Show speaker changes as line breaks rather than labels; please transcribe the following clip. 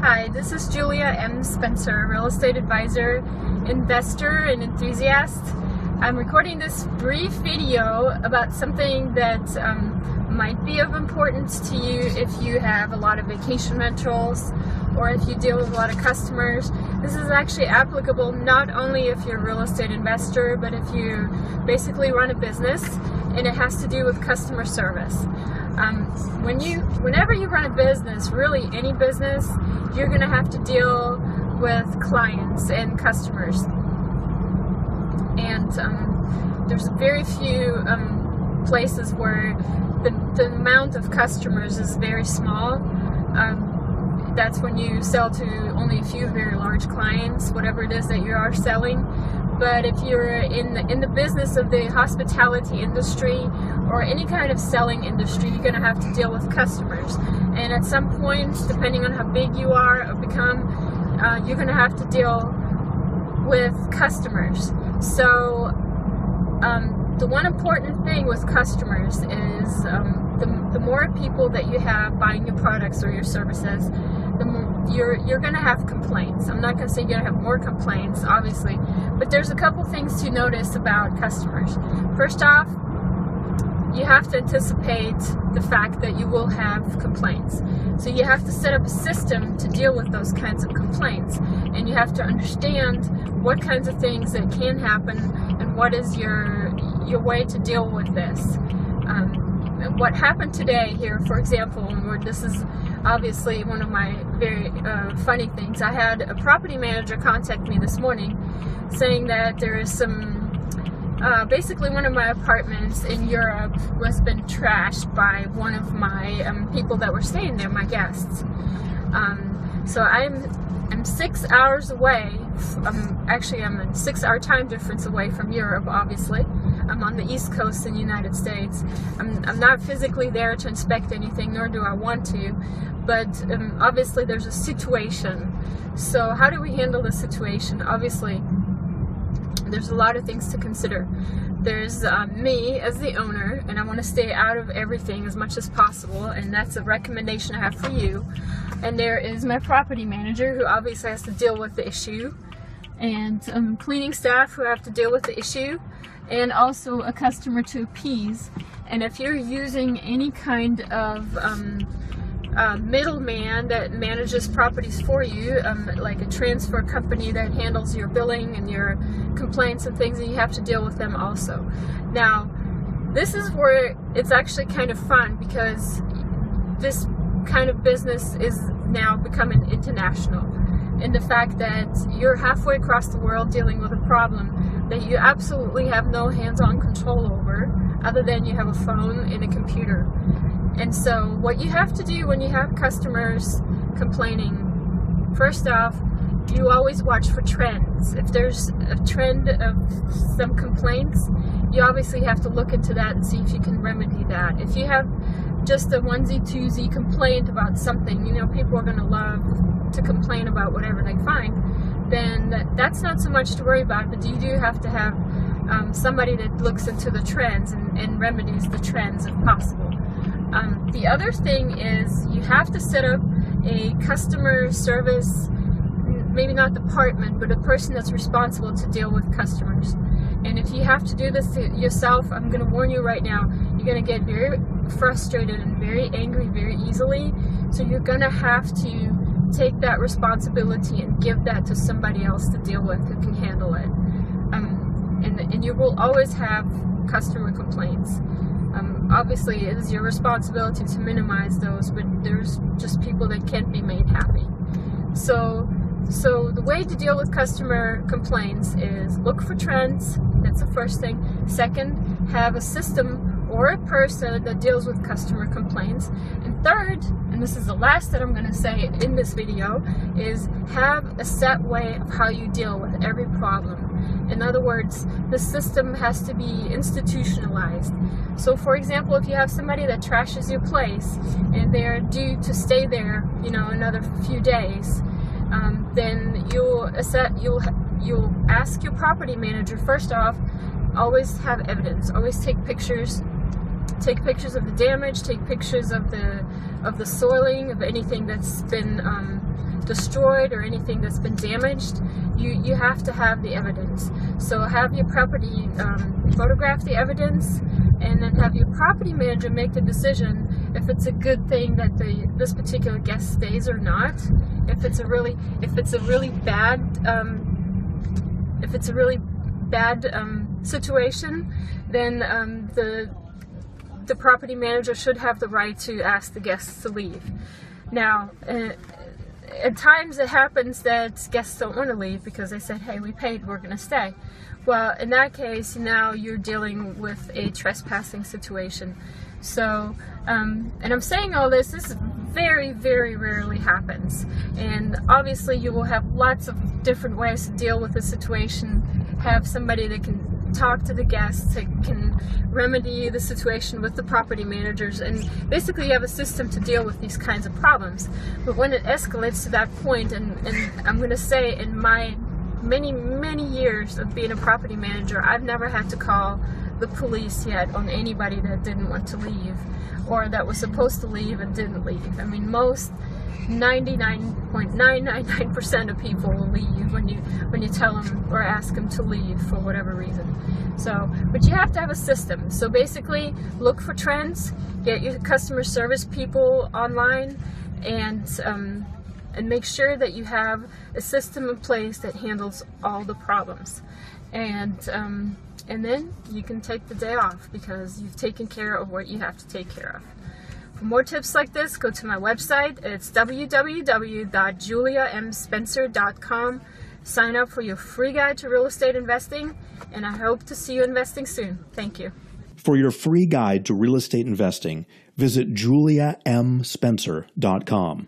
Hi, this is Julia M. Spencer, real estate advisor, investor, and enthusiast. I'm recording this brief video about something that might be of importance to you if you have a lot of vacation rentals or if you deal with a lot of customers. This is actually applicable not only if you're a real estate investor, but if you basically run a business, and it has to do with customer service. Whenever you run a business, really any business, you're going to have to deal with clients and customers. And there's very few places where the amount of customers is very small. That's when you sell to only a few very large clients, whatever it is that you are selling. But if you're in the business of the hospitality industry or any kind of selling industry, you're going to have to deal with customers. And at some point, depending on how big you are or become, you're going to have to deal with customers. So the one important thing with customers is the more people that you have buying your products or your services, the more you're going to have complaints. I'm not going to say you're going to have more complaints, obviously, but there's a couple things to notice about customers. First off, you have to anticipate the fact that you will have complaints. So you have to set up a system to deal with those kinds of complaints, and you have to understand what kinds of things that can happen and what is your way to deal with this. What happened today here, for example, and this is obviously one of my very funny things. I had a property manager contact me this morning saying that there is some basically one of my apartments in Europe was been trashed by one of my people that were staying there, my guests. So I'm 6 hours away. Actually, I'm a 6-hour time difference away from Europe, obviously. I'm on the East Coast in the United States. I'm not physically there to inspect anything, nor do I want to, but obviously there's a situation. So how do we handle the situation? Obviously, there's a lot of things to consider. There's me as the owner, and I want to stay out of everything as much as possible, and that's a recommendation I have for you. And there is my property manager, who obviously has to deal with the issue, and cleaning staff who have to deal with the issue, and also a customer to appease. And if you're using any kind of middleman that manages properties for you, like a transfer company that handles your billing and your complaints and things, and you have to deal with them also. Now, this is where it's actually kind of fun, because this kind of business is now becoming international, in the fact that you're halfway across the world dealing with a problem that you absolutely have no hands-on control over, other than you have a phone and a computer. And so what you have to do when you have customers complaining, first off, you always watch for trends. If there's a trend of some complaints, you obviously have to look into that and see if you can remedy that. If you have just a onesie-twosie complaint about something, you know, people are going to love to complain about whatever they find, then that's not so much to worry about, but you do have to have somebody that looks into the trends and remedies the trends if possible. The other thing is you have to set up a customer service, maybe not department, but a person that's responsible to deal with customers. And if you have to do this yourself, I'm going to warn you right now, you're going to get very frustrated and very angry very easily. So you're going to have to take that responsibility and give that to somebody else to deal with who can handle it. And you will always have customer complaints. Obviously, it is your responsibility to minimize those, but there's just people that can't be made happy. So the way to deal with customer complaints is look for trends. That's the first thing. Second, have a system or a person that deals with customer complaints. And third, and this is the last that I'm going to say in this video, is have a set way of how you deal with every problem. In other words, the system has to be institutionalized. So for example, if you have somebody that trashes your place and they're due to stay there, you know, another few days, then you'll ask your property manager, first off, always have evidence, always take pictures Take pictures of the damage, take pictures of the soiling, of anything that's been destroyed or anything that's been damaged, you have to have the evidence. So have your property photograph the evidence, and then have your property manager make the decision if it's a good thing that this particular guest stays or not. If it's a really bad situation, then the property manager should have the right to ask the guests to leave. Now, at times it happens that guests don't want to leave because they said, hey, we paid, we're going to stay. Well, in that case, now you're dealing with a trespassing situation. So, and I'm saying all this very, very rarely happens. And obviously you will have lots of different ways to deal with the situation. Have somebody that can talk to the guests, that can remedy the situation with the property managers, and basically you have a system to deal with these kinds of problems. But when it escalates to that point, and I'm going to say in my many years of being a property manager, I've never had to call the police yet on anybody that didn't want to leave, or that was supposed to leave and didn't leave. I mean, most 99.999% of people will leave when you tell them or ask them to leave for whatever reason. So, but you have to have a system. So basically, look for trends, get your customer service people online, and make sure that you have a system in place that handles all the problems. And then you can take the day off because you've taken care of what you have to take care of. For more tips like this, go to my website. It's www.juliamspencer.com. Sign up for your free guide to real estate investing, and I hope to see you investing soon. Thank you.
For your free guide to real estate investing, visit juliamspencer.com.